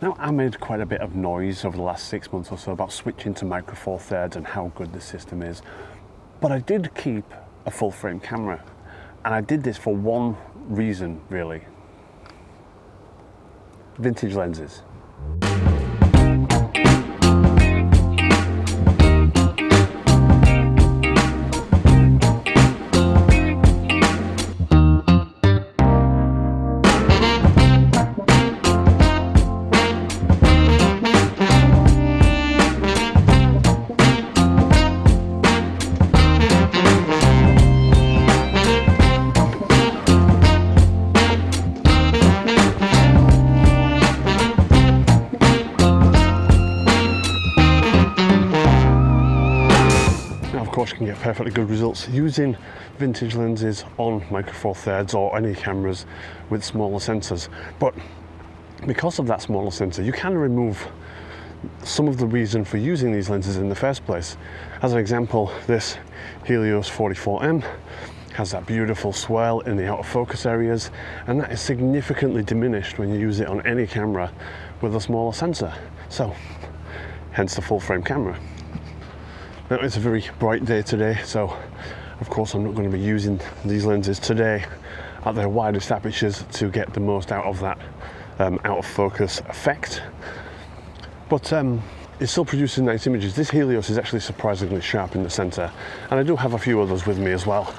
Now, I made quite a bit of noise over the last 6 months or so about switching to Micro Four Thirds and how good the system is, but I did keep a full frame camera, and I did this for one reason really: vintage lenses. Of course, you can get perfectly good results using vintage lenses on Micro Four Thirds or any cameras with smaller sensors. But because of that smaller sensor, you can remove some of the reason for using these lenses in the first place. As an example, this Helios 44M has that beautiful swell in the out of focus areas, and that is significantly diminished when you use it on any camera with a smaller sensor. So, hence the full frame camera. Now, it's a very bright day today, so of course I'm not going to be using these lenses today at their widest apertures to get the most out of that out of focus effect. But it's still producing nice images. This Helios is actually surprisingly sharp in the center, and I do have a few others with me as well.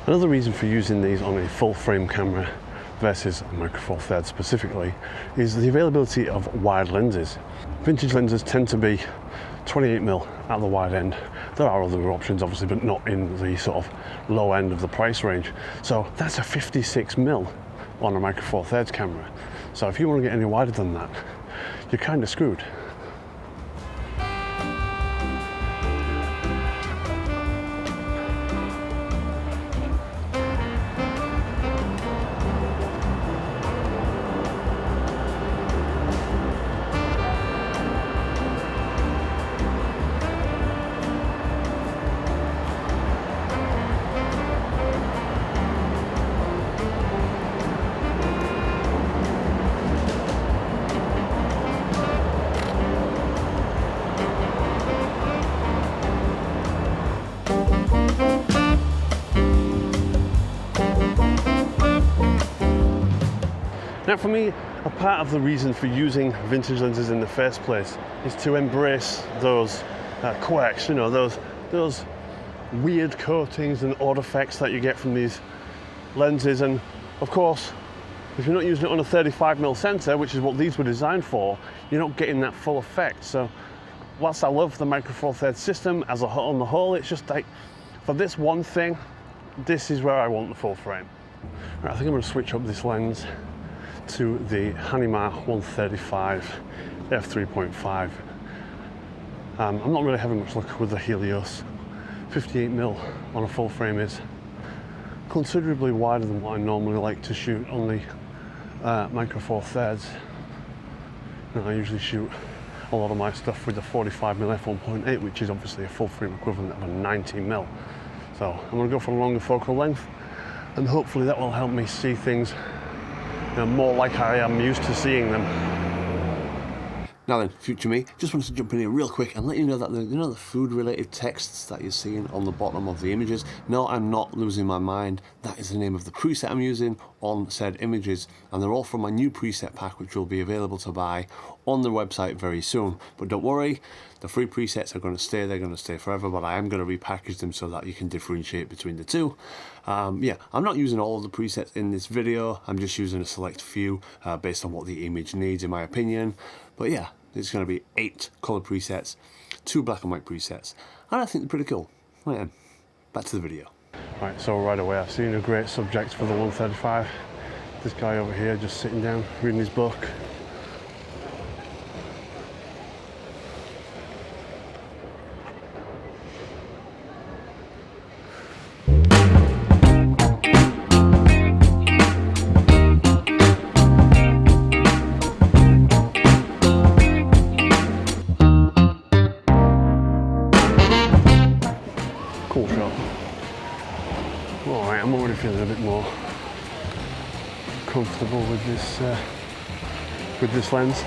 Another reason for using these on a full frame camera versus a Micro Four Thirds specifically is the availability of wide lenses. Vintage lenses tend to be 28mm at the wide end. There are other options obviously, but not in the sort of low end of the price range. So that's a 56mm on a Micro Four Thirds camera. So if you want to get any wider than that, you're kind of screwed. Now, for me, a part of the reason for using vintage lenses in the first place is to embrace those quirks, you know, those weird coatings and odd effects that you get from these lenses. And of course, if you're not using it on a 35mm sensor, which is what these were designed for, you're not getting that full effect. So whilst I love the Micro Four Thirds system as on the whole, it's just like, for this one thing, this is where I want the full frame. Right, I think I'm going to switch up this lens to the Hanima 135 f3.5. I'm not really having much luck with the Helios. 58mm on a full frame is considerably wider than what I normally like to shoot on the Micro Four Thirds. And I usually shoot a lot of my stuff with the 45mm f1.8, which is obviously a full frame equivalent of a 90mm. So I'm going to go for a longer focal length, and hopefully that will help me see things more like I am used to seeing them. Now then, future me, just wanted to jump in here real quick and let you know that the food related texts that you're seeing on the bottom of the images, no, I'm not losing my mind. That is the name of the preset I'm using on said images, and they're all from my new preset pack, which will be available to buy on the website very soon. But don't worry, the free presets are going to stay, they're going to stay forever, but I am going to repackage them so that you can differentiate between the two. Yeah, I'm not using all of the presets in this video, I'm just using a select few based on what the image needs, in my opinion. But yeah, there's going to be 8 colour presets, 2 black and white presets, and I think they're pretty cool. Right then, back to the video. Right, so right away I've seen a great subject for the 135. This guy over here just sitting down, reading his book. feeling a bit more comfortable with this lens.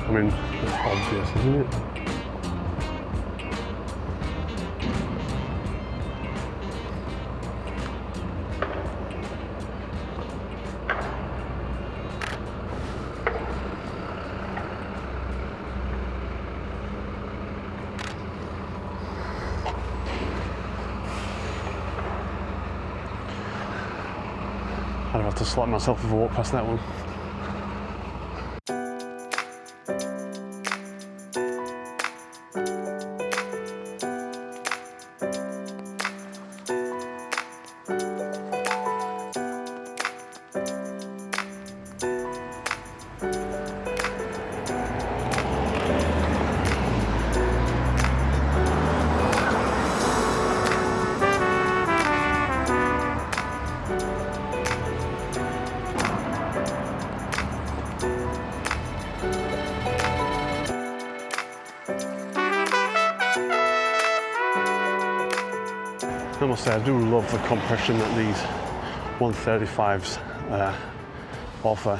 I mean, it's obvious, isn't it? I'd have to slap myself if I walked past that one. I must say, I do love the compression that these 135s offer.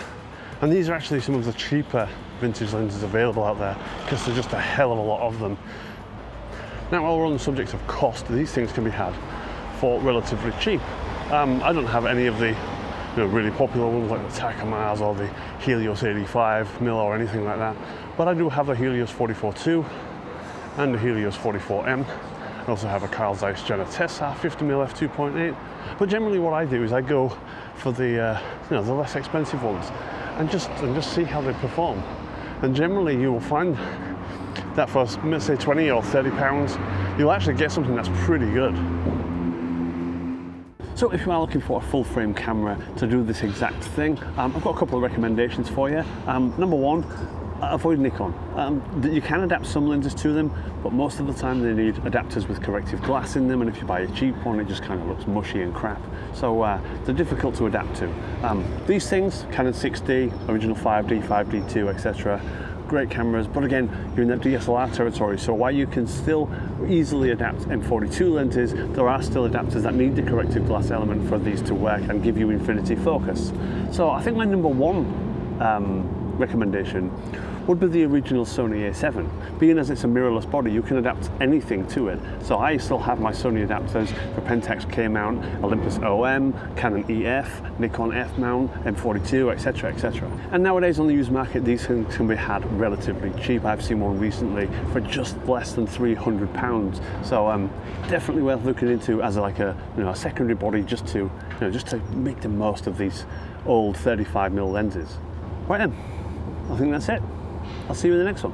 And these are actually some of the cheaper vintage lenses available out there because there's just a hell of a lot of them. Now, while we're on the subject of cost, these things can be had for relatively cheap. I don't have any of the really popular ones like the Takamars or the Helios 85mm or anything like that, but I do have a Helios 44-2 and a Helios 44M. I also have a Carl Zeiss Jena Tessar 50mm f2.8, but generally what I do is I go for the the less expensive ones and just see how they perform. And generally you will find that for, let's say, 20 or 30 pounds, you'll actually get something that's pretty good. So if you are looking for a full frame camera to do this exact thing, I've got a couple of recommendations for you. Number one, avoid Nikon. You can adapt some lenses to them, but most of the time they need adapters with corrective glass in them, and if you buy a cheap one, it just kind of looks mushy and crap. So they're difficult to adapt to. These things, Canon 6D, original 5D, 5D2, etc. Great cameras, but again, you're in that DSLR territory, so while you can still easily adapt M42 lenses, there are still adapters that need the corrective glass element for these to work and give you infinity focus. So I think my number one recommendation would be the original Sony A7. Being as it's a mirrorless body, you can adapt anything to it. So I still have my Sony adapters for Pentax K-mount, Olympus OM, Canon EF, Nikon F-mount, M42, etc, etc. And nowadays on the used market, these things can be had relatively cheap. I've seen one recently for just less than £300. So definitely worth looking into as like a secondary body, just to make the most of these old 35mm lenses. Right then, I think that's it. I'll see you in the next one.